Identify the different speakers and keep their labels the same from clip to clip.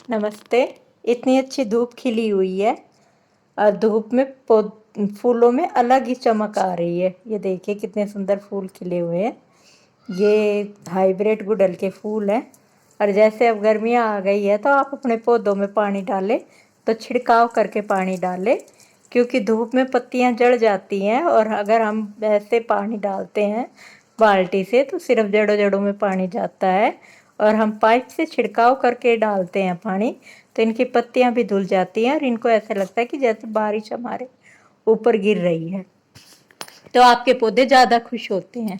Speaker 1: नमस्ते। इतनी अच्छी धूप खिली हुई है और धूप में फूलों में अलग ही चमक आ रही है। ये देखिए कितने सुंदर फूल खिले हुए हैं। ये हाइब्रिड गुड़हल के फूल हैं। और जैसे अब गर्मियाँ आ गई है तो आप अपने पौधों में पानी डालें तो छिड़काव करके पानी डालें, क्योंकि धूप में पत्तियां जड़ जाती हैं। और अगर हम ऐसे पानी डालते हैं बाल्टी से तो सिर्फ जड़ों जड़ों में पानी जाता है, और हम पाइप से छिड़काव करके डालते हैं पानी तो इनकी पत्तियां भी धुल जाती हैं और इनको ऐसा लगता है कि जैसे बारिश हमारे ऊपर गिर रही है, तो आपके पौधे ज़्यादा खुश होते हैं।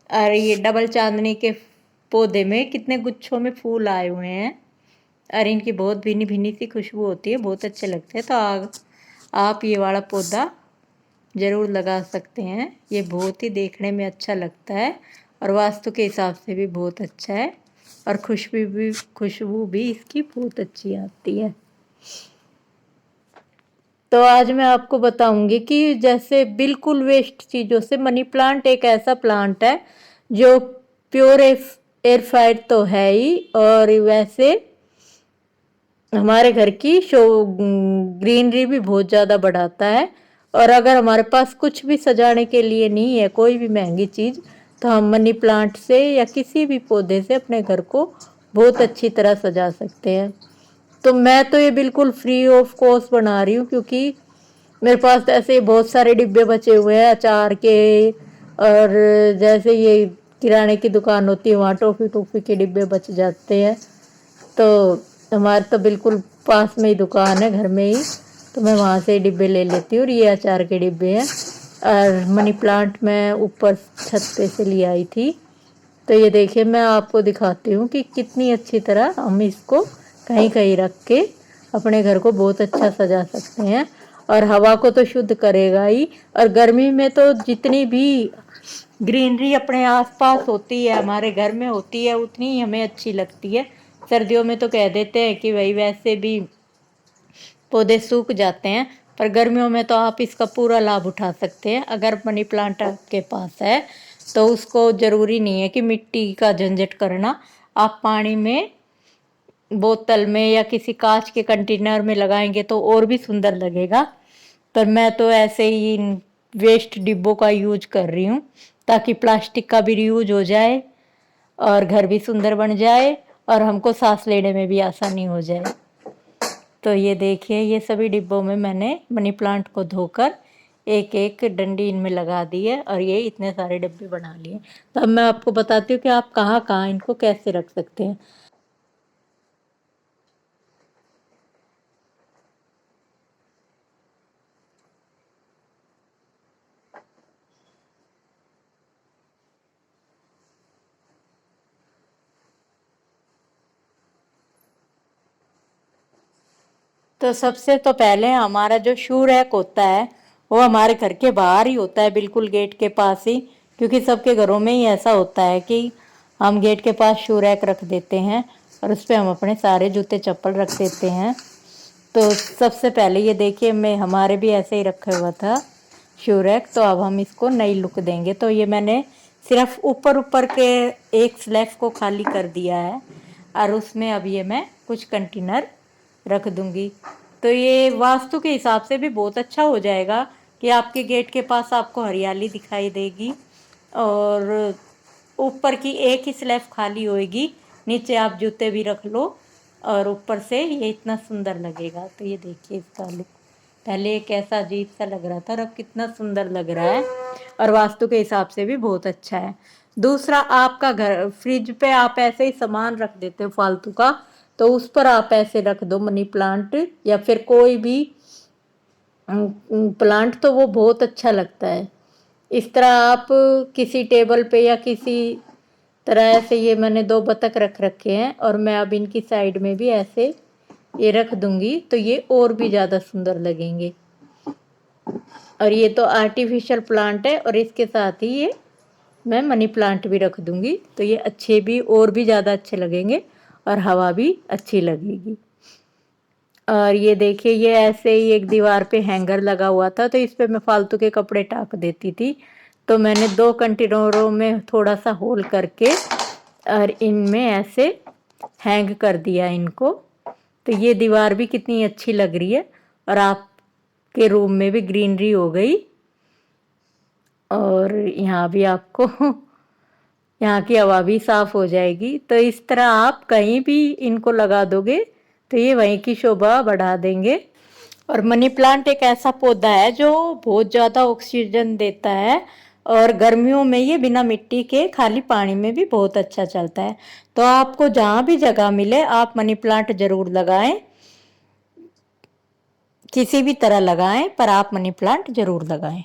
Speaker 1: और ये डबल चांदनी के पौधे में कितने गुच्छों में फूल आए हुए हैं और इनकी बहुत भिनी भिनी सी खुशबू होती है, बहुत अच्छे लगते हैं। तो आप ये वाला पौधा ज़रूर लगा सकते हैं। ये बहुत ही देखने में अच्छा लगता है और वास्तु के हिसाब से भी बहुत अच्छा है, और खुशबू भी इसकी बहुत अच्छी आती है। तो आज मैं आपको बताऊंगी कि जैसे बिल्कुल वेस्ट चीज़ों से मनी प्लांट एक ऐसा प्लांट है जो प्योर एयरफाइड तो है ही, और वैसे हमारे घर की ग्रीनरी भी बहुत ज़्यादा बढ़ाता है। और अगर हमारे पास कुछ भी सजाने के लिए नहीं है, कोई भी महंगी चीज़, तो हम मनी प्लांट से या किसी भी पौधे से अपने घर को बहुत अच्छी तरह सजा सकते हैं। तो मैं तो ये बिल्कुल फ्री ऑफ कॉस्ट बना रही हूँ, क्योंकि मेरे पास ऐसे बहुत सारे डिब्बे बचे हुए हैं अचार के, और जैसे ये किराने की दुकान होती है वहाँ टॉफ़ी टॉफ़ी के डिब्बे बच जाते हैं। तो हमारे तो बिल्कुल पास में ही दुकान है घर में ही, तो मैं वहाँ से डिब्बे ले लेती हूँ। और ये अचार के डिब्बे हैं। और मनी प्लांट मैं ऊपर छत पे से ले आई थी। तो ये देखिए मैं आपको दिखाती हूँ कि कितनी अच्छी तरह हम इसको कहीं कहीं रख के अपने घर को बहुत अच्छा सजा सकते हैं। और हवा को तो शुद्ध करेगा ही, और गर्मी में तो जितनी भी ग्रीनरी अपने आसपास होती है, हमारे घर में होती है, उतनी ही हमें अच्छी लगती है। सर्दियों में तो कह देते हैं कि भाई वैसे भी पौधे सूख जाते हैं, पर गर्मियों में तो आप इसका पूरा लाभ उठा सकते हैं। अगर मनी प्लांट आपके पास है तो उसको ज़रूरी नहीं है कि मिट्टी का झंझट करना। आप पानी में बोतल में या किसी कांच के कंटेनर में लगाएंगे तो और भी सुंदर लगेगा। पर मैं तो ऐसे ही वेस्ट डिब्बों का यूज कर रही हूँ, ताकि प्लास्टिक का भी रीयूज हो जाए और घर भी सुंदर बन जाए और हमको सांस लेने में भी आसानी हो जाए। तो ये देखिए ये सभी डिब्बों में मैंने मनी प्लांट को धोकर एक एक डंडी इनमें लगा दी है, और ये इतने सारे डिब्बे बना लिए। तो अब मैं आपको बताती हूँ कि आप कहाँ कहाँ इनको कैसे रख सकते हैं। तो सबसे तो पहले हमारा जो शू रैक होता है वो हमारे घर के बाहर ही होता है, बिल्कुल गेट के पास ही, क्योंकि सबके घरों में ही ऐसा होता है कि हम गेट के पास शू रैक रख देते हैं और उस पर हम अपने सारे जूते चप्पल रख देते हैं। तो सबसे पहले ये देखिए मैं हमारे भी ऐसे ही रखा हुआ था शू रैक। तो अब हम इसको नई लुक देंगे। तो ये मैंने सिर्फ ऊपर ऊपर के एक स्लैब को खाली कर दिया है, और उसमें अब ये मैं कुछ कंटेनर रख दूंगी। तो ये वास्तु के हिसाब से भी बहुत अच्छा हो जाएगा कि आपके गेट के पास आपको हरियाली दिखाई देगी, और ऊपर की एक ही स्लैब खाली होएगी, नीचे आप जूते भी रख लो, और ऊपर से ये इतना सुंदर लगेगा। तो ये देखिए इसका लुक, पहले एक ऐसा अजीब सा लग रहा था और अब कितना सुंदर लग रहा है, और वास्तु के हिसाब से भी बहुत अच्छा है। दूसरा, आपका घर फ्रिज पे आप ऐसे ही सामान रख देते हो फालतू का, तो उस पर आप ऐसे रख दो मनी प्लांट या फिर कोई भी प्लांट, तो वो बहुत अच्छा लगता है। इस तरह आप किसी टेबल पे या किसी तरह ऐसे, ये मैंने 2 बतख रख रखे हैं और मैं अब इनकी साइड में भी ऐसे ये रख दूंगी, तो ये और भी ज़्यादा सुंदर लगेंगे। और ये तो आर्टिफिशियल प्लांट है, और इसके साथ ही ये मैं मनी प्लांट भी रख दूंगी, तो ये अच्छे भी और भी ज़्यादा अच्छे लगेंगे और हवा भी अच्छी लगेगी। और ये देखिए ये ऐसे ही एक दीवार पे हैंगर लगा हुआ था, तो इस पे मैं फालतू के कपड़े टाक देती थी। तो मैंने 2 कंटेनरों में थोड़ा सा होल करके और इनमें ऐसे हैंग कर दिया इनको, तो ये दीवार भी कितनी अच्छी लग रही है और आपके रूम में भी ग्रीनरी हो गई। और यहाँ भी आपको यहाँ की हवा भी साफ हो जाएगी। तो इस तरह आप कहीं भी इनको लगा दोगे तो ये वहीं की शोभा बढ़ा देंगे। और मनी प्लांट एक ऐसा पौधा है जो बहुत ज़्यादा ऑक्सीजन देता है और गर्मियों में ये बिना मिट्टी के खाली पानी में भी बहुत अच्छा चलता है। तो आपको जहाँ भी जगह मिले आप मनी प्लांट जरूर लगाएं, किसी भी तरह लगाएं पर आप मनी प्लांट जरूर लगाएं।